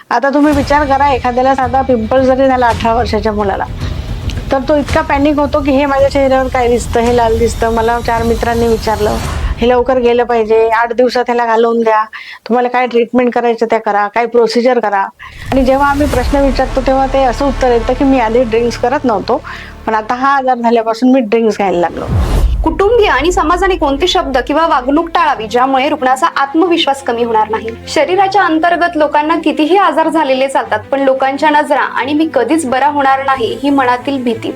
आता तुम्ही विचार करा, एखाद्याला साधा पिंपल जरी झाला 18 वर्षाच्या मुलाला, तर तो इतका पॅनिक होतो की हे माझ्या चेहऱ्यावर काय दिसतं, हे लाल दिसतं. मला 4 मित्रांनी विचारलं, हे लवकर गेलं पाहिजे, 8 दिवसात ह्याला घालवून द्या, तुम्हाला काय ट्रीटमेंट करायचं त्या करा, काय प्रोसिजर करा. आणि जेव्हा आम्ही प्रश्न विचारतो तेव्हा ते असं उत्तर येतं की मी आधी ड्रिंक्स करत नव्हतो, पण आता हा आजार झाल्यापासून मी ड्रिंक्स घ्यायला लागलो. कुटुंबीय आणि समाजाने कोणते शब्द किंवा वागणूक टाळावी ज्यामुळे रुग्णाचा आत्मविश्वास कमी होणार नाही? शरीराच्या अंतर्गत लोकांना कितीही आजार झालेले चालतात, पण लोकांच्या नजरा आणि मी कधीच बरा होणार नाही ही मनातील भीती,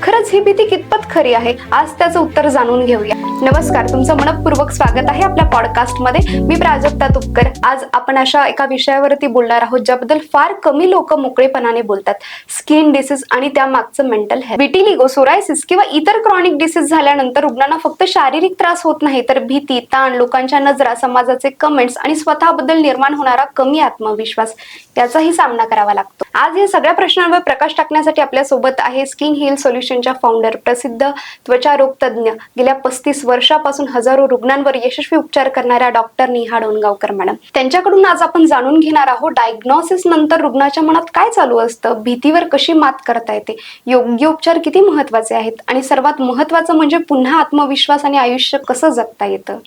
खरंच ही भीती कितपत खरी आहे? आज त्याचं उत्तर जाणून घेऊया. नमस्कार, तुमचं मनपूर्वक स्वागत आहे आपल्या पॉडकास्ट मध्ये. मी प्राजक्ता तुपकर. आज आपण अशा एका विषयावरती बोलणार आहोत ज्याबद्दल फार कमी लोक मोकळेपणाने बोलतात. स्किन डिसीज आणि त्या मागचं मेंटल हेल्थ. विटिलिगो, सोरायसिस किंवा इतर क्रॉनिक डिसीज झाल्यानंतर रुग्णांना फक्त शारीरिक त्रास होत नाही, तर भीती, ताण, लोकांच्या नजरा, समाजाचे कमेंट्स आणि स्वतःबद्दल निर्माण होणारा कमी आत्मविश्वास याचाही सामना करावा लागतो. आज या सगळ्या प्रश्नांवर प्रकाश टाकण्यासाठी आपल्या सोबत आहे स्किन हिल सोल्युशनच्या फाउंडर, प्रसिद्ध त्वचा रोग तज्ञ, गेल्या 35 वर्षापासून हजारो रुग्णांवर यशस्वी उपचार करणाऱ्या डॉक्टर नेहा डोणगावकर मॅडम. त्यांच्याकडून आज आपण जाणून घेणार आहोत डायग्नोसिस नंतर रुग्णाच्या मनात काय चालू असतं, भीतीवर कशी मात करता येते, योग्य उपचार किती महत्वाचे आहेत आणि सर्वात महत्वाचं म्हणजे पुन्हा आत्मविश्वास आणि आयुष्य कसं जगता येतं.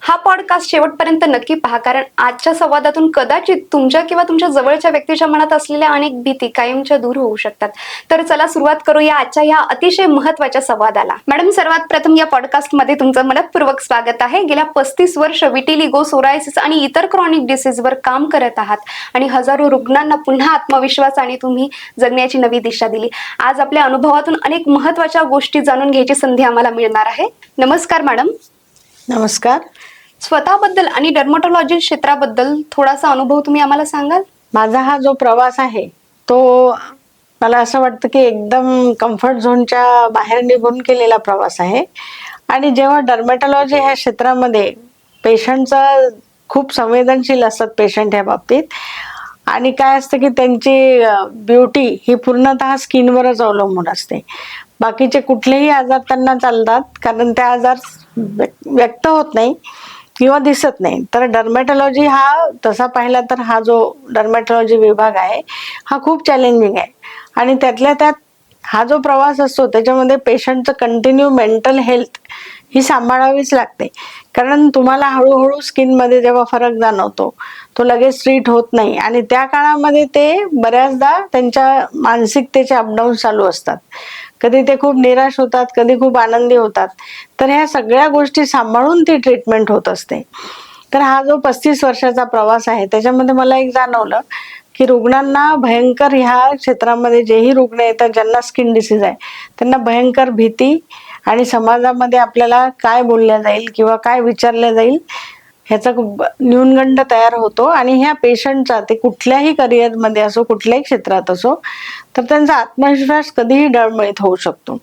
हा पॉडकास्ट शेवटपर्यंत नक्की पहा, कारण आजच्या संवादातून कदाचित तुमच्या किंवा तुमच्या जवळच्या व्यक्तीच्या मनात असलेल्या अनेक भीती कायमच्या दूर होऊ शकतात. तर चला सुरुवात करूया आजच्या या अतिशय महत्वाच्या संवादाला. मॅडम, सर्वात प्रथम या पॉडकास्ट मध्ये तुमचं मनपूर्वक स्वागत आहे. गेल्या 35 वर्ष विटिलिगो, सोरायसिस आणि इतर क्रॉनिक डिसीज वर काम करत आहात आणि हजारो रुग्णांना पुन्हा आत्मविश्वास आणि तुम्ही जगण्याची नवी दिशा दिली. आज आपल्या अनुभवातून अनेक महत्वाच्या गोष्टी जाणून घ्यायची संधी आम्हाला मिळणार आहे. नमस्कार मॅडम. नमस्कार. स्वतःबद्दल आणि डर्मॅटॉलॉजी क्षेत्राबद्दल थोडासा अनुभव तुम्ही आम्हाला सांगाल? माझा हा जो प्रवास आहे तो मला असं वाटतं की एकदम कम्फर्ट झोनच्या बाहेर निघून केलेला प्रवास आहे. आणि जेव्हा डर्मॅटॉलॉजी ह्या क्षेत्रामध्ये पेशंटचा खूप संवेदनशील असतात पेशंट ह्या बाबतीत, आणि काय असतं की त्यांची ब्युटी ही पूर्णतः स्किनवरच अवलंबून असते. बाकीचे कुठलेही आजार त्यांना चालतात, कारण ते आजार व्यक्त होत नाही किंवा दिसत नाही. तर डर्मॅटॉलॉजी हा तसा पाहिला तर हा जो डर्मॅटॉलॉजी विभाग आहे हा खूप चॅलेंजिंग आहे. आणि त्यातल्या त्यात हा जो प्रवास असतो त्याच्यामध्ये पेशंटचं कंटिन्यू मेंटल हेल्थ ही सांभाळावीच लागते. कारण तुम्हाला हळूहळू स्किनमध्ये जेव्हा फरक जाणवतो तो लगेच ट्रीट होत नाही, आणि त्या काळामध्ये ते बऱ्याचदा त्यांच्या मानसिकतेचे अपडाऊन चालू असतात. कधी ते खूप निराश होतात, कधी खूप आनंदी होतात. तर ह्या सगळ्या गोष्टी सांभाळून ती ट्रीटमेंट होत असते. तर हा जो 35 वर्षाचा प्रवास आहे त्याच्यामध्ये मला एक जाणवलं की रुग्णांना भयंकर, ह्या क्षेत्रामध्ये जेही रुग्ण येतात ज्यांना स्किन डिसीज आहे त्यांना भयंकर भीती आणि समाजामध्ये आपल्याला काय बोलल्या जाईल किंवा काय विचारलं जाईल ह्याचा न्यूनगंड तयार होतो. आणि ह्या पेशंटचा, ते कुठल्याही करिअरमध्ये असो, कुठल्याही क्षेत्रात असो, तर त्यांचा आत्मविश्वास कधीही डळमळीत होऊ शकतो.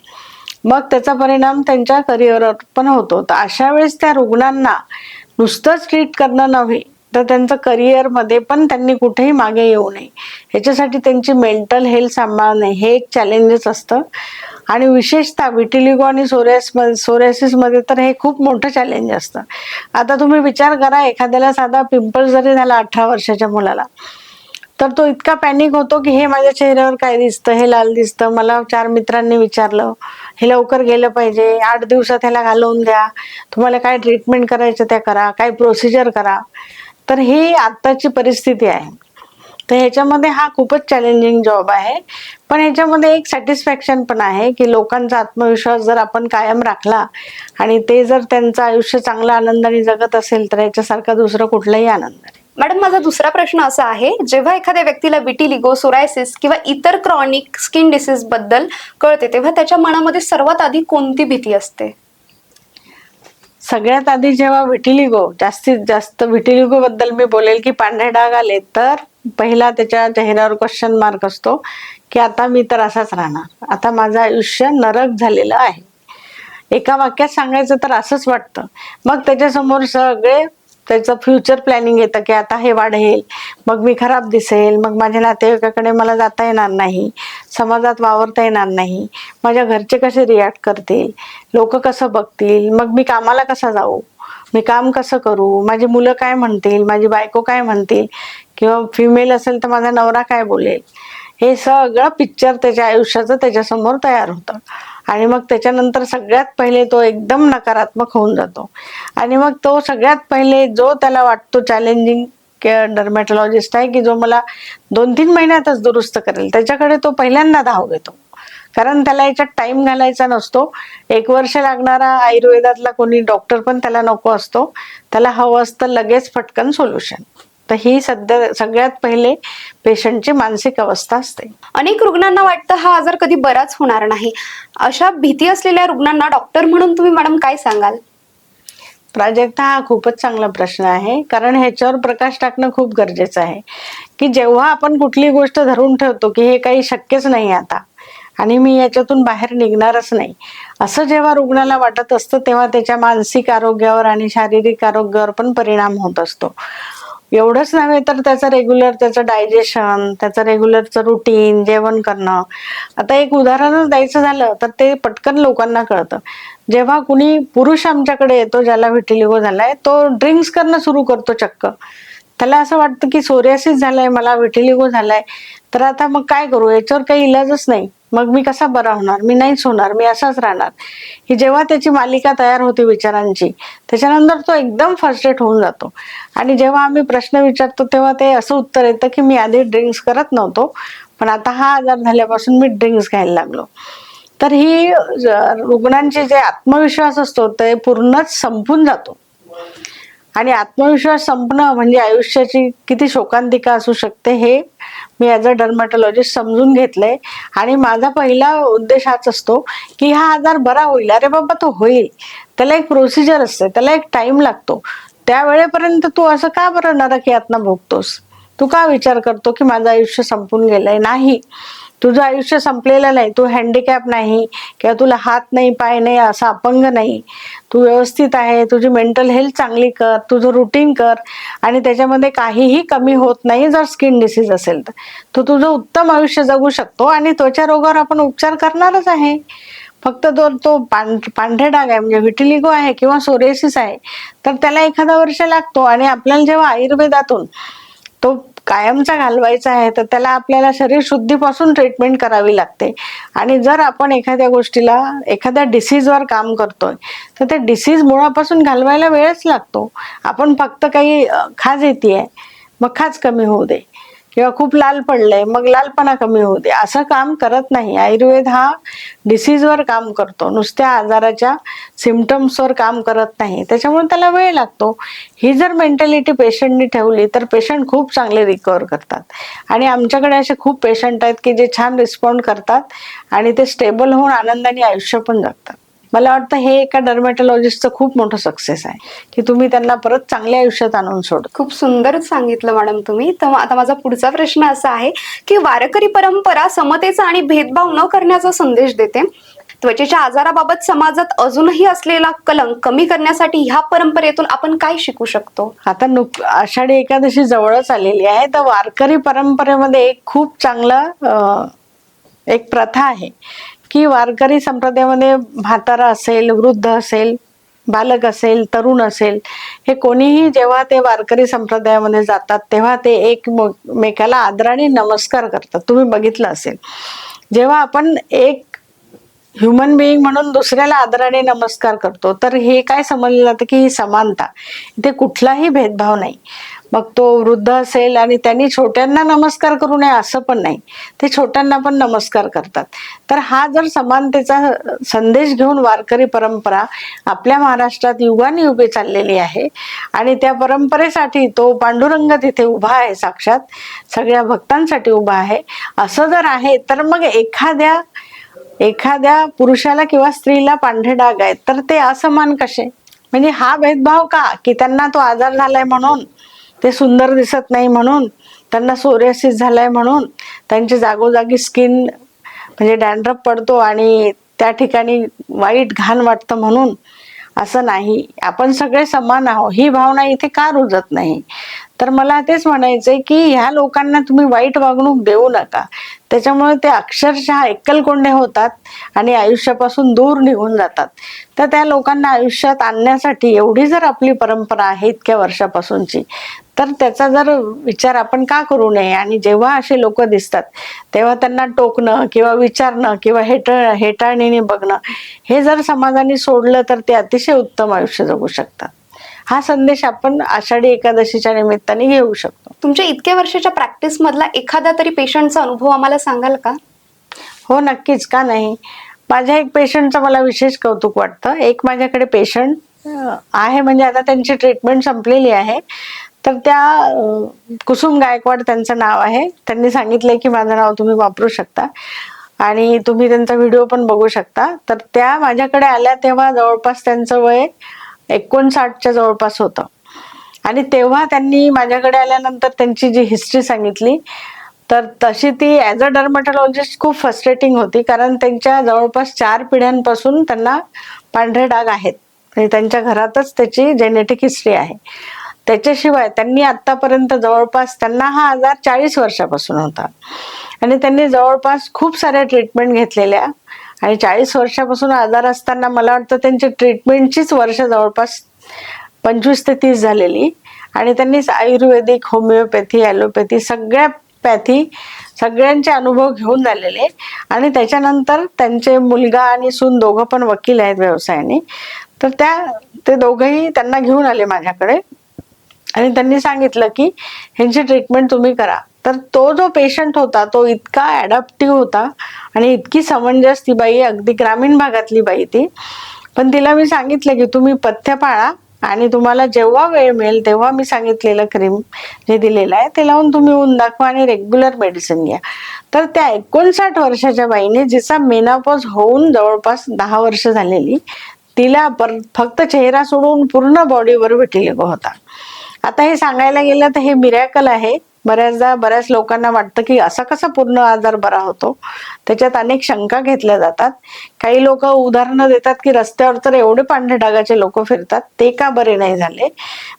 मग त्याचा परिणाम त्यांच्या करिअरवर पण होतो. तर अशा वेळेस त्या रुग्णांना नुसतंच ट्रीट करणं नव्हे तर त्यांचं करिअरमध्ये पण त्यांनी कुठेही मागे येऊ नये, ह्याच्यासाठी त्यांची मेंटल हेल्थ सांभाळणे हे एक चॅलेंजच असतं. आणि विशेषतः विटिलिगो आणि सोरायसिसमध्ये तर हे खूप मोठं चॅलेंज असतं. आता तुम्ही विचार करा, एखाद्याला साधा पिंपल जरी झाला 18 वर्षाच्या मुलाला, तर तो इतका पॅनिक होतो की हे माझ्या चेहऱ्यावर काय दिसतं, हे लाल दिसतं, मला 4 मित्रांनी विचारलं, हे लवकर गेलं पाहिजे, 8 दिवसात ह्याला घालवून द्या, तुम्हाला काय ट्रीटमेंट करायचं त्या करा, काय प्रोसिजर करा. तर ही आत्ताची परिस्थिती आहे. तर ह्याच्यामध्ये हा खूपच चॅलेंजिंग जॉब आहे. पण ह्याच्यामध्ये एक सॅटिस्फॅक्शन पण आहे की लोकांचा आत्मविश्वास जर आपण कायम राखला आणि ते जर त्यांचं आयुष्य चांगलं आनंदाने जगत असेल तर याच्यासारखा दुसरा कुठलाही आनंद नाही. मॅडम, माझा दुसरा प्रश्न असा आहे, जेव्हा एखाद्या व्यक्तीला विटिलिगो, सोरायसिस किंवा इतर क्रॉनिक स्किन डिसीज बद्दल कळते तेव्हा त्याच्या मनामध्ये सर्वात आधी कोणती भीती असते? सगळ्यात आधी जेव्हा विटिलिगो, जास्तीत जास्त विटिलिगो बद्दल मी बोलेल की पांढरे डाग आले तर पहिला त्याच्या चेहऱ्यावर क्वेश्चन मार्क असतो की आता मी तर असाच राहणार, आता माझं आयुष्य नरक झालेलं आहे. एका वाक्यात सांगायचं तर असंच वाटतं. मग त्याच्यासमोर सगळे त्याचं फ्युचर प्लॅनिंग येतं की आता हे वाढेल, मग मी खराब दिसेल, मग माझ्या नातेवाईकाकडे मला जाता येणार नाही, समाजात वावरता येणार नाही, माझ्या घरचे कसे रिॲक्ट करतील, लोक कसं बघतील, मग मी कामाला कसा जाऊ, मी काम कसं करू, माझी मुलं काय म्हणतील, माझी बायको काय म्हणतील, किंवा फिमेल असेल तर माझा नवरा काय बोलेल, हे सगळं पिक्चर त्याच्या आयुष्याचं त्याच्यासमोर तयार होतं. आणि मग त्याच्यानंतर सगळ्यात पहिले तो एकदम नकारात्मक होऊन जातो. आणि मग तो सगळ्यात पहिले जो त्याला वाटतो चॅलेंजिंग डर्मॅटॉलॉजिस्ट आहे की जो मला 2-3 महिन्यातच दुरुस्त करेल, त्याच्याकडे तो पहिल्यांदा धाव घेतो. कारण त्याला याच्यात टाइम घालायचा नसतो. 1 वर्ष लागणारा आयुर्वेदातला कोणी डॉक्टर पण त्याला नको असतो. त्याला हवं असतं लगेच फटकन सोल्युशन. तर ही सगळ्यात पहिले पेशंटची मानसिक अवस्था असते. अनेक रुग्णांना वाटतं हा आजार कधी बराच होणार नाही. अशा भीती असलेल्या रुग्णांना डॉक्टर म्हणून तुम्ही मॅडम काय सांगाल? प्राजक्ता, हा खूपच चांगला प्रश्न आहे. कारण ह्याच्यावर प्रकाश टाकणं खूप गरजेचं आहे की जेव्हा आपण कुठली गोष्ट धरून ठेवतो की हे काही शक्यच नाही आता आणि मी याच्यातून बाहेर निघणारच नाही, असं जेव्हा रुग्णाला वाटत असतं तेव्हा त्याच्या मानसिक आरोग्यावर आणि शारीरिक आरोग्यावर पण परिणाम होत असतो. एवढंच नव्हे तर त्याचं डायजेशन, त्याचं रेग्युलरचं रुटीन, जेवण करणं. आता एक उदाहरणच द्यायचं झालं तर ते पटकन लोकांना कळतं. जेव्हा कुणी पुरुष आमच्याकडे येतो ज्याला व्हिटिलिगो झालाय, तो ड्रिंक्स करणं सुरू करतो चक्क. त्याला असं वाटतं की सोरियासिस झालाय, मला व्हिटिलिगो झालाय, तर आता मग काय करू, याच्यावर काही इलाजच नाही, मग मी कसा बरा होणार, मी नाहीच होणार, मी असाच राहणार. ही जेव्हा त्याची मालिका तयार होते विचारांची, त्याच्यानंतर तो एकदम फ्रस्ट्रेट होऊन जातो. आणि जेव्हा आम्ही प्रश्न विचारतो तेव्हा ते असं उत्तर येतं की मी आधी ड्रिंक्स करत नव्हतो, पण आता हा आजार झाल्यापासून मी ड्रिंक्स घ्यायला लागलो. तर ही रुग्णांचे जे आत्मविश्वास असतो ते पूर्णच संपून जातो. आणि आत्मविश्वास संपणं म्हणजे आयुष्याची किती शोकांतिका असू शकते हे मी ॲज अ डर्मॅटॉलॉजिस्ट समजून घेतलंय. आणि माझा पहिला उद्देश हाच असतो की हा आजार बरा होईल. अरे बाबा, तो होईल. त्याला एक प्रोसिजर असते, त्याला एक टाइम लागतो. त्यावेळेपर्यंत तू असं का बरं नरक यातना भोगतोस? तू का विचार करतो की माझं आयुष्य संपून गेलंय? नाही, तुझं आयुष्य संपलेलं नाही. तू हँडिकॅप नाही किंवा तुला हात नाही, पाय नाही, असा अपंग नाही. तू व्यवस्थित आहे. तुझी मेंटल हेल्थ चांगली कर, तुझं रुटीन कर आणि त्याच्यामध्ये काहीही कमी होत नाही. जर स्किन डिसीज असेल तर तू तुझं उत्तम आयुष्य जगू शकतो. आणि त्वचा रोगावर आपण उपचार करणारच आहे. फक्त तो पांढरे डाग आहे म्हणजे व्हिटिलिगो आहे किंवा सोरियासिस आहे तर त्याला एखादा वर्ष लागतो. आणि आपल्याला जेव्हा आयुर्वेदातून तो कायमचा घालवायचा आहे तर त्याला आपल्याला शरीर शुद्धीपासून ट्रीटमेंट करावी लागते. आणि जर आपण एखाद्या गोष्टीला, एखाद्या डिसीजवर काम करतोय तर ते डिसीज मुळापासून घालवायला वेळच लागतो. आपण फक्त काही खाज येते मग खाज कमी होऊ दे, किंवा खूप लाल पडलंय मग लालपणा कमी होऊ दे, असं काम करत नाही. आयुर्वेद हा डिसीजवर काम करतो, नुसत्या आजाराच्या सिम्पटम्सवर काम करत नाही. त्याच्यामुळे त्याला वेळ लागतो. ही जर मेंटॅलिटी पेशंटनी ठेवली तर पेशंट खूप चांगले रिकवर करतात. आणि आमच्याकडे असे खूप पेशंट आहेत की जे छान रिस्पॉन्ड करतात आणि ते स्टेबल होऊन आनंदाने आयुष्य पण जगतात. मला वाटतं हे एका डर्मॅटॉलॉजिस्टचं खूप मोठं सक्सेस आहे की तुम्ही त्यांना परत चांगल्या आयुष्यात आणून सोडता. खूप सुंदर सांगितलं मॅडम तुम्ही. तर आता माझा पुढचा प्रश्न असा आहे की वारकरी परंपरा समतेचा आणि भेदभाव न करण्याचा संदेश देते. त्वचेच्या आजाराबाबत समाजात अजूनही असलेला कलंक कमी करण्यासाठी ह्या परंपरेतून आपण काय शिकू शकतो? आता आषाढी एकादशी जवळच आलेली आहे, तर वारकरी परंपरेमध्ये एक खूप चांगला एक प्रथा आहे की वारकरी संप्रदायामध्ये म्हातारा असेल, वृद्ध असेल, बालक असेल, तरुण असेल, हे कोणीही जेव्हा ते वारकरी संप्रदायामध्ये जातात तेव्हा ते एकमेकाला आदराने नमस्कार करतात. तुम्ही बघितलं असेल, जेव्हा आपण एक ह्युमन बिईंग म्हणून दुसऱ्याला आदराने नमस्कार करतो तर हे काय समजलं जातं की ही समानता, इथे कुठलाही भेदभाव नाही. मग तो वृद्ध असेल आणि त्यांनी छोट्यांना नमस्कार करू नये असं पण नाही, ते छोट्यांना पण नमस्कार करतात. तर हा जर समानतेचा संदेश घेऊन वारकरी परंपरा आपल्या महाराष्ट्रात युगानुयुगे चाललेली आहे. आणि त्या परंपरेसाठी तो पांडुरंग तिथे उभा आहे, साक्षात सगळ्या भक्तांसाठी उभा आहे. असं जर आहे तर मग एखाद्या पुरुषाला किंवा स्त्रीला पांढरे डाग आहेत तर ते असमान कसे? म्हणजे हा भेदभाव का? की त्यांना तो आजार झालाय म्हणून, ते सुंदर दिसत नाही म्हणून, त्यांना सोरियासिस झालाय म्हणून, त्यांची जागोजागी स्किन म्हणजे डॅन्ड्रफ पडतो आणि त्या ठिकाणी वाईट घाण वाटतं म्हणून? असं नाही. आपण सगळे समान आहोत, ही भावना इथे का रुजत नाही? तर मला तेच म्हणायचंय की ह्या लोकांना तुम्ही वाईट वागणूक देऊ नका. त्याच्यामुळे ते अक्षरशः एकलकोंडे होतात आणि आयुष्यापासून दूर निघून जातात. तर त्या लोकांना आयुष्यात आणण्यासाठी एवढी जर आपली परंपरा आहे इतक्या वर्षापासूनची, तर त्याचा जर विचार आपण का करू नये. आणि जेव्हा असे लोक दिसतात तेव्हा त्यांना टोकणं किंवा विचारणं किंवा हेटाळणीने बघणं हे जर समाजाने सोडलं तर ते अतिशय उत्तम आयुष्य जगू शकतात. हा संदेश आपण आषाढी एकादशीच्या निमित्ताने घेऊ शकतो. तुमच्या इतक्या वर्षाच्या प्रॅक्टिस मधला एखादा तरी पेशंटचा अनुभव आम्हाला सांगाल का? हो, नक्कीच, का नाही. माझ्या एक पेशंटचं मला विशेष कौतुक वाटतं. एक माझ्याकडे पेशंट आहे, म्हणजे आता त्यांची ट्रीटमेंट संपलेली आहे. तर त्या कुसुम गायकवाड त्यांचं नाव आहे. त्यांनी सांगितलंय की माझं नाव तुम्ही वापरू शकता आणि तुम्ही त्यांचा व्हिडिओ पण बघू शकता. तर त्या माझ्याकडे आल्या तेव्हा जवळपास त्यांचं वय 59च्या जवळपास होतं. आणि तेव्हा त्यांनी माझ्याकडे आल्यानंतर त्यांची जी हिस्ट्री सांगितली तर तशी ती ॲज अ डर्मॅटॉलॉजिस्ट खूप फ्रस्ट्रेटिंग होती. कारण त्यांच्या जवळपास 4 पिढ्यांपासून त्यांना पांढरे डाग आहेत. म्हणजे त्यांच्या घरातच त्याची जेनेटिक हिस्ट्री आहे. त्याच्याशिवाय त्यांनी आतापर्यंत जवळपास, त्यांना हा आजार 40 वर्षापासून होता आणि त्यांनी जवळपास खूप साऱ्या ट्रीटमेंट घेतलेल्या. आणि 40 वर्षापासून आजार असताना मला वाटतं त्यांची ट्रीटमेंटचीच वर्ष जवळपास 25 ते 30 झालेली. आणि त्यांनी आयुर्वेदिक, होमिओपॅथी, ॲलोपॅथी सगळ्यांचे अनुभव घेऊन झालेले. आणि त्याच्यानंतर त्यांचे मुलगा आणि सून दोघं पण वकील आहेत व्यवसायाने. तर ते दोघंही त्यांना घेऊन आले माझ्याकडे आणि त्यांनी सांगितलं की ह्यांची ट्रीटमेंट तुम्ही करा. तर तो जो पेशंट होता तो इतका ॲडॅप्टिव्ह होता आणि इतकी समंजस ती बाई, अगदी ग्रामीण भागातली बाई ती. पण तिला मी सांगितलं की तुम्ही पथ्य पाळा आणि तुम्हाला जेव्हा वेळ मिळेल तेव्हा मी सांगितलेलं क्रीम जे दिलेलं आहे ते लावून तुम्ही ऊन दाखवा आणि रेग्युलर मेडिसिन घ्या. तर त्या 59 वर्षाच्या बाईने, जिचा मेनोपॉज होऊन जवळपास 10 वर्ष झालेली, तिला फक्त चेहरा सोडून पूर्ण बॉडीवर विटिलिगो होता. आता हे सांगायला गेलं तर हे मिरॅकल आहे. बऱ्याचदा बऱ्याच लोकांना वाटतं की असा कसा पूर्ण आजार बरा होतो. त्याच्यात अनेक शंका घेतल्या जातात. काही लोक उदाहरणं देतात की रस्त्यावर तर एवढे पांढऱ्या डागाचे लोक फिरतात, ते का बरे नाही झाले.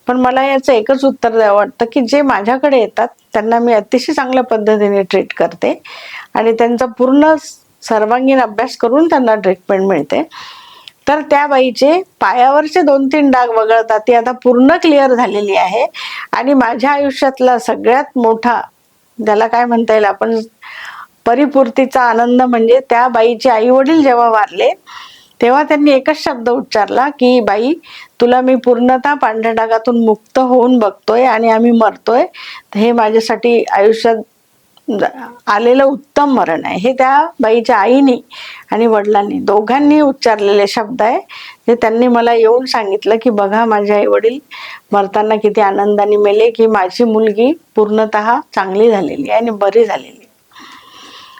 पण मला याचं एकच उत्तर द्यावं वाटतं की जे माझ्याकडे येतात त्यांना मी अतिशय चांगल्या पद्धतीने ट्रीट करते आणि त्यांचा पूर्ण सर्वांगीण अभ्यास करून त्यांना ट्रीटमेंट मिळते. तर त्या बाईचे पायावरचे 2-3 डाग वगळता ती आता पूर्ण क्लिअर झालेली आहे. आणि माझ्या आयुष्यातला सगळ्यात मोठा, ज्याला काय म्हणता येईल आपण, परिपूर्तीचा आनंद म्हणजे त्या बाईचे आई वडील जेव्हा वारले तेव्हा त्यांनी एकच शब्द उच्चारला की बाई, तुला मी पूर्णतः पांढऱ्या डागातून मुक्त होऊन बघतोय आणि आम्ही मरतोय. हे माझ्यासाठी आयुष्यात आलेलं उत्तम मरण आहे. हे त्या बाईच्या आईनी आणि वडिलांनी दोघांनी उच्चारलेले शब्द आहे, जे त्यांनी मला येऊन सांगितलं की बघा, माझे आई वडील मरताना किती आनंदाने मेले की माझी मुलगी पूर्णतः चांगली झालेली आहे आणि बरी झालेली.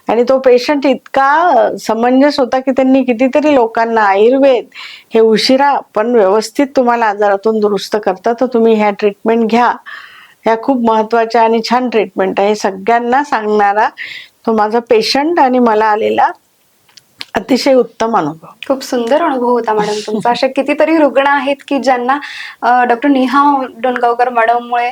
आणि तो पेशंट इतका समंजस होता की त्यांनी कितीतरी लोकांना आयुर्वेद हे उशिरा पण व्यवस्थित तुम्हाला आजारातून दुरुस्त करतं, तर तुम्ही ह्या ट्रीटमेंट घ्या, ह्या खूप महत्वाच्या आणि छान ट्रीटमेंट आहे, सगळ्यांना सांगणारा तो माझा पेशंट आणि मला आलेला अतिशय उत्तम अनुभव. खूप सुंदर अनुभव होता मॅडम तुमचा. असे कितीतरी रुग्ण आहेत की ज्यांना डॉक्टर नेहा डोणगावकर मॅडममुळे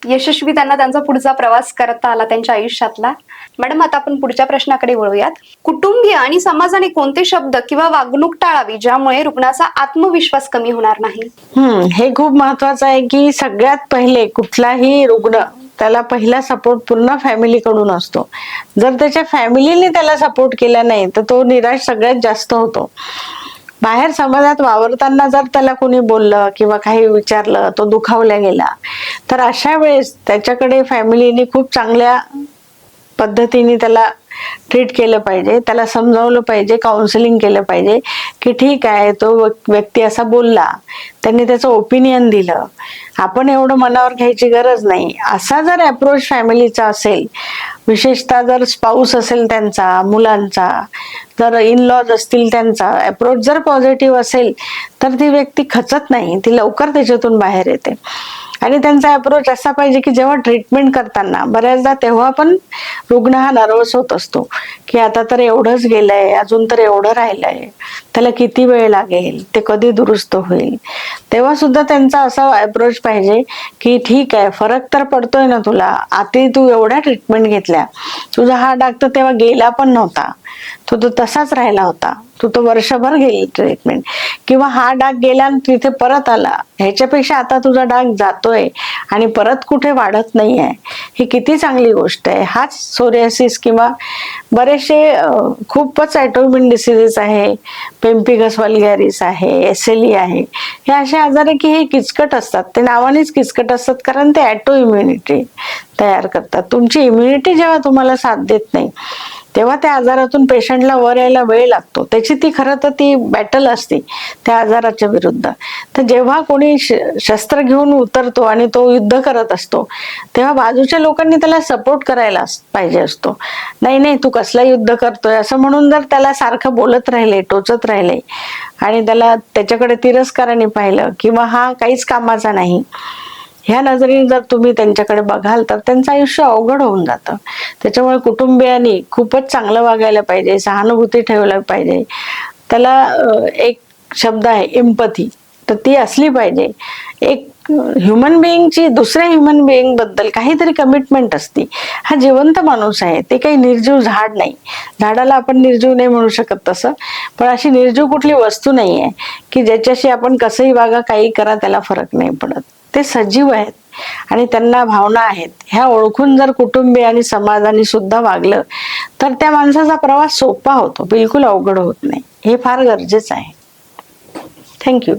यशस्वी त्यांना त्यांचा पुढचा प्रवास करता आला त्यांच्या आयुष्यातला. मॅडम, आता आपण पुढच्या प्रश्नाकडे वळूयात. कुटुंबीय आणि समाजाने कोणते शब्द किंवा वागणूक टाळावी ज्यामुळे रुग्णाचा आत्मविश्वास कमी होणार नाही? हे खूप महत्वाचं आहे की सगळ्यात पहिले कुठलाही रुग्ण, त्याला पहिला सपोर्ट पूर्ण फॅमिलीकडून असतो. जर त्याच्या फॅमिलीने त्याला सपोर्ट केला नाही तर तो निराश सगळ्यात जास्त होतो. बाहेर समाजात वावरताना जर त्याला कोणी बोललं किंवा काही विचारलं, तो दुखावला गेला, तर अशा वेळेस त्याच्याकडे फॅमिलीने खूप चांगल्या पद्धतीने त्याला ट्रीट केलं पाहिजे, त्याला समजावलं पाहिजे, काउन्सिलिंग केलं पाहिजे की ठीक आहे, तो व्यक्ती असा बोलला, त्यांनी त्याचं ओपिनियन दिलं, आपण एवढं मनावर घ्यायची गरज नाही, असा जर अप्रोच फॅमिलीचा असेल, विशेषतः जर स्पाऊस असेल त्यांचा, मुलांचा, जर इन लॉज असतील त्यांचा अप्रोच जर पॉझिटिव्ह असेल तर ती व्यक्ती खचत नाही, ती लवकर त्याच्यातून बाहेर येते. आणि त्यांचा अप्रोच असा पाहिजे की जेव्हा ट्रीटमेंट करताना बऱ्याचदा तेव्हा पण रुग्ण हा नर्वस होत असतो की आता तर एवढंच गेलंय, अजून तर एवढं राहिलंय, त्याला किती वेळ लागेल, ते कधी दुरुस्त होईल. तेव्हा सुद्धा त्यांचा असा अप्रोच पाहिजे की ठीक आहे, फरक तर पडतोय ना तुला, आता तू एवढ्या ट्रीटमेंट घेतल्या, तुझा हा डाग तर तेव्हा गेला पण नव्हता, तो तसाच राहिला होता, तू तर वर्षभर गेली ट्रीटमेंट, किंवा हा डाग गेला आणि तिथे परत आला, ह्याच्यापेक्षा आता तुझा डाग जातोय आणि परत कुठे वाढत नाहीये, ही किती चांगली गोष्ट आहे. हाच सोरियासिस किंवा बरेचसे खूपच ऑटोइम्यून डिसीजेस आहे, पेम्पिगस वल्गॅरिस आहे, SLE आहे, हे असे आजार आहे की हे किचकट असतात. ते नावानेच किचकट असतात कारण ते ऑटो इम्युनिटी तयार करतात. तुमची इम्युनिटी जेव्हा तुम्हाला साथ देत नाही तेव्हा त्या आजारातून पेशंटला वर यायला वेळ लागतो. त्याची ती खरं तर ती बॅटल असते त्या आजाराच्या विरुद्ध. तर जेव्हा कोणी शस्त्र घेऊन उतरतो आणि तो युद्ध करत असतो तेव्हा बाजूच्या लोकांनी त्याला सपोर्ट करायला पाहिजे असतो. नाही नाही तू कसला युद्ध करतोय असं म्हणून जर त्याला सारखं बोलत राहिले, टोचत राहिले आणि त्याला त्याच्याकडे तिरस्काराने पाहिलं किंवा हा काहीच कामाचा नाही ह्या नजरेने जर तुम्ही त्यांच्याकडे बघाल तर त्यांचं आयुष्य अवघड होऊन जातं. त्याच्यामुळे कुटुंबियांनी खूपच चांगलं वागायला पाहिजे, सहानुभूती ठेवली पाहिजे. त्याला एक शब्द आहे एम्पथी, तर ती असली पाहिजे. एक ह्युमन बिईंगची दुसऱ्या ह्युमन बिईंग बद्दल काहीतरी कमिटमेंट असते. हा जिवंत माणूस आहे, ते काही निर्जीव झाड नाही. झाडाला आपण निर्जीव नाही म्हणू शकत तसं, पण अशी निर्जीव कुठली वस्तू नाही आहे की ज्याच्याशी आपण कसंही वागा, काही करा, त्याला फरक नाही पडत. ते सजीव आहेत आणि त्यांना भावना आहेत. ह्या ओळखून जर कुटुंबीय आणि समाजाने सुद्धा वागलं तर त्या माणसाचा प्रवास सोपा होतो, बिलकुल अवघड होत नाही. हे फार गरजेचं आहे. थँक्यू.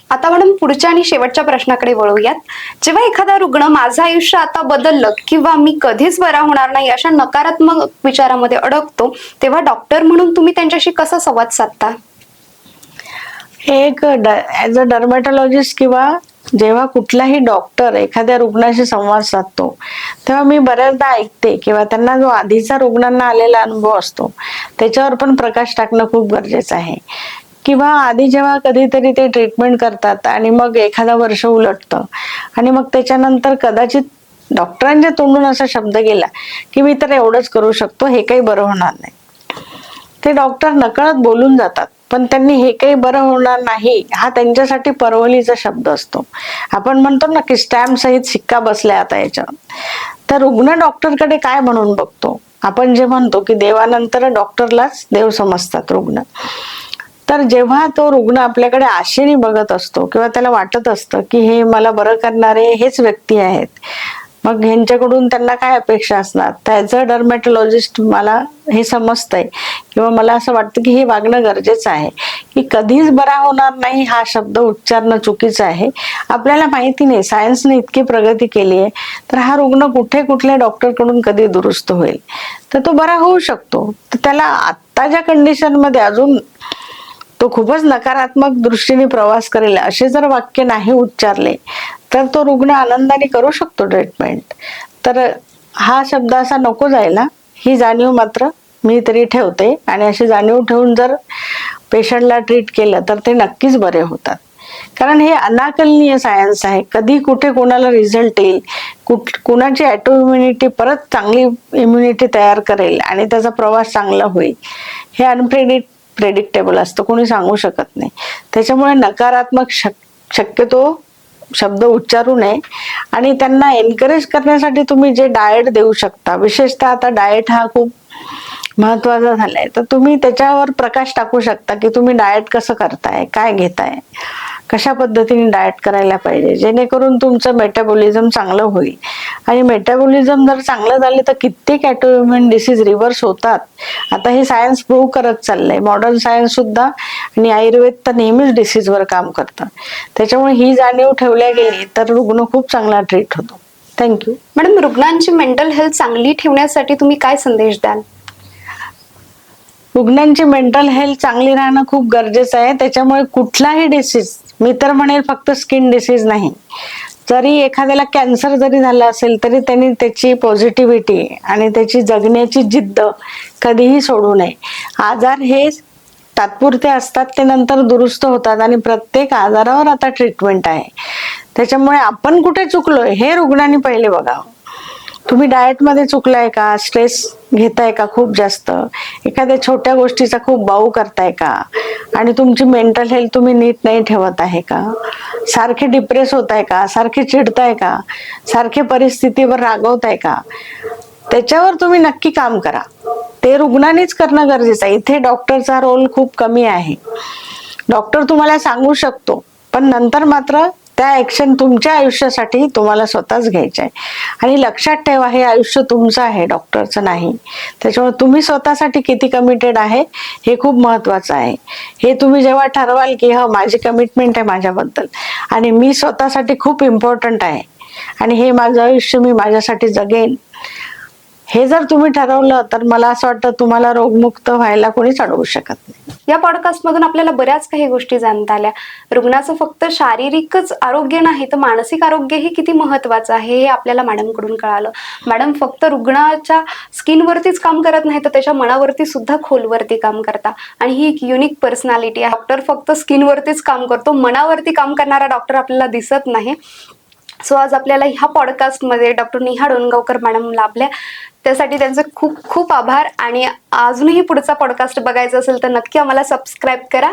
आता मॅडम पुढच्या आणि शेवटच्या प्रश्नाकडे वळूयात. जेव्हा एखादा रुग्ण माझं आयुष्य आता बदललं किंवा मी कधीच बरा होणार नाही अशा नकारात्मक विचारामध्ये अडकतो तेव्हा डॉक्टर म्हणून तुम्ही त्यांच्याशी कसा संवाद साधता? एक ॲज अ डर्मॅटॉलॉजिस्ट किंवा जेव्हा कुठलाही डॉक्टर एखाद्या रुग्णाशी संवाद साधतो तेव्हा मी बऱ्याचदा ऐकते किंवा त्यांना जो आधीचा रुग्णांना आलेला अनुभव असतो त्याच्यावर पण प्रकाश टाकणं खूप गरजेचं आहे. किंवा आधी जेव्हा कधीतरी ते ट्रीटमेंट करतात आणि मग एखादा वर्ष उलटतं आणि मग त्याच्यानंतर कदाचित डॉक्टरांच्या तोंडून असा शब्द गेला की मी तर एवढंच करू शकतो, हे काही बरं होणार नाही. ते डॉक्टर नकळत बोलून जातात, पण त्यांनी हे काही बरं होणार नाही हा त्यांच्यासाठी परवलीचा शब्द असतो. आपण म्हणतो ना की स्टॅम्प सहित शिक्का बसलाय आता याच्यावर. तर रुग्ण डॉक्टरकडे काय म्हणून बघतो? आपण जे म्हणतो की देवानंतर डॉक्टरलाच देव समजतात रुग्ण. तर जेव्हा तो रुग्ण आपल्याकडे आशेने बघत असतो किंवा त्याला वाटत असतं की हे मला बरं करणारे हेच व्यक्ती आहेत, मग ह्यांच्याकडून त्यांना काय अपेक्षा असणार, त्याचं डर्मॅटॉलॉजिस्ट मला हे समजतंय किंवा मला असं वाटतं की हे वागणं गरजेचं आहे की कधीच बरा होणार नाही हा शब्द उच्चारणं चुकीचं आहे. आपल्याला माहिती नाही, सायन्सने इतकी प्रगती केली आहे, तर हा रुग्ण कुठे कुठल्या डॉक्टरकडून कधी दुरुस्त होईल, तर तो बरा होऊ शकतो. तर त्याला आत्ताच्या कंडिशनमध्ये अजून तो खूपच नकारात्मक दृष्टीने प्रवास करेल असे जर वाक्य नाही उच्चारले तर तो रुग्ण आनंदाने करू शकतो ट्रीटमेंट. तर हा शब्द असा नको जायला, ही जाणीव मात्र मी तरी ठेवते. आणि अशी जाणीव ठेवून जर पेशंटला ट्रीट केलं तर ते नक्कीच बरे होतात. कारण हे अनाकलनीय सायन्स आहे. कधी कुठे कोणाला रिझल्ट येईल, कुणाची ऑटो इम्युनिटी परत चांगली इम्युनिटी तयार करेल आणि त्याचा प्रवास चांगला होईल, हे प्रेडिक्टेबल असतं, कोणी सांगू शकत नाही. त्याच्यामुळे नकारात्मक शक्यतो शब्द उच्चारू नये. आणि त्यांना एनकरेज करण्यासाठी तुम्ही जे डाएट देऊ शकता, विशेषतः आता डाएट हा खूप महत्वाचा झालाय, तर तुम्ही त्याच्यावर प्रकाश टाकू शकता की तुम्ही डाएट कसं करताय, काय घेताय, कशा पद्धतीने डाएट करायला पाहिजे, जेणेकरून तुमचं मेटाबॉलिझम चांगलं होईल. आणि मेटाबॉलिझम जर चांगलं झाले तर कित्येक ऑटोइम्यून डिसीज रिव्हर्स होतात. आता हे सायन्स प्रूव्ह करत चाललंय. मॉडर्न सायन्स सुद्धा आणि आयुर्वेद तर नेहमीच डिसीजवर काम करतं. त्याच्यामुळे ही जाणीव ठेवल्या गेली तर रुग्ण खूप चांगला ट्रीट होतो. थँक्यू. मॅडम, रुग्णांची मेंटल हेल्थ चांगली ठेवण्यासाठी तुम्ही काय संदेश द्याल? रुग्णांची मेंटल हेल्थ चांगली राहणं खूप गरजेचं आहे. त्याच्यामुळे कुठलाही डिसीज, मी तर म्हणेल फक्त स्किन डिसीज नाही, जरी एखाद्याला कॅन्सर जरी झाला असेल तरी त्यांनी त्याची पॉझिटिव्हिटी आणि त्याची जगण्याची जिद्द कधीही सोडू नये. आजार हे तात्पुरते असतात, ते नंतर दुरुस्त होतात आणि प्रत्येक आजारावर आता ट्रीटमेंट आहे. त्याच्यामुळे आपण कुठे चुकलोय हे रुग्णांनी पहिले बघावं. तुम्ही डाएटमध्ये चुकलाय का, स्ट्रेस घेताय का खूप जास्त, एखाद्या छोट्या गोष्टीचा खूप बाऊ करताय का, आणि तुमची मेंटल हेल्थ तुम्ही नीट नाही ठेवत आहे का, सारखे डिप्रेस होताय का, सारखे चिडताय का, सारखे परिस्थितीवर रागवताय का, त्याच्यावर तुम्ही नक्की काम करा. ते रुग्णांनीच करणं गरजेचं आहे. इथे डॉक्टरचा रोल खूप कमी आहे. डॉक्टर तुम्हाला सांगू शकतो, पण नंतर मात्र त्या ऍक्शन तुमच्या आयुष्यासाठी तुम्हाला स्वतःच घ्यायचे आहे. आणि लक्षात ठेवा, हे आयुष्य तुमचं आहे, डॉक्टरचं नाही. त्याच्यामुळे तुम्ही स्वतःसाठी किती कमिटेड आहे हे खूप महत्वाचं आहे. हे तुम्ही जेव्हा ठरवाल की हा माझी कमिटमेंट आहे माझ्याबद्दल आणि मी स्वतःसाठी खूप इम्पॉर्टंट आहे आणि हे माझं आयुष्य मी माझ्यासाठी जगेन, हे जर तुम्ही ठरवलं तर मला असं वाटतं तुम्हाला रोगमुक्त व्हायला कोणीच अडवू शकत नाही. या पॉडकास्ट मधून आपल्याला बऱ्याच काही गोष्टी जाणता आल्या. रुग्णाचं फक्त शारीरिकच आरोग्य नाही तर मानसिक आरोग्यही किती महत्वाचं आहे हे आपल्याला मॅडमकडून कळालं. मॅडम फक्त रुग्णाच्या स्किनवरतीच काम करत नाही तर त्याच्या मनावरती सुद्धा खोलवरती काम करता आणि ही एक युनिक पर्सनॅलिटी आहे. डॉक्टर फक्त स्किनवरतीच काम करतो, मनावरती काम करणारा डॉक्टर आपल्याला दिसत नाही. सो आज आपल्याला ह्या पॉडकास्टमध्ये डॉक्टर नेहा डोणगावकर मॅडम लाभल्या, त्यासाठी त्यांचे खूप खूप आभार. आणि अजूनही पुढचा पॉडकास्ट बघायचा असेल तर नक्की आम्हाला सबस्क्राईब करा.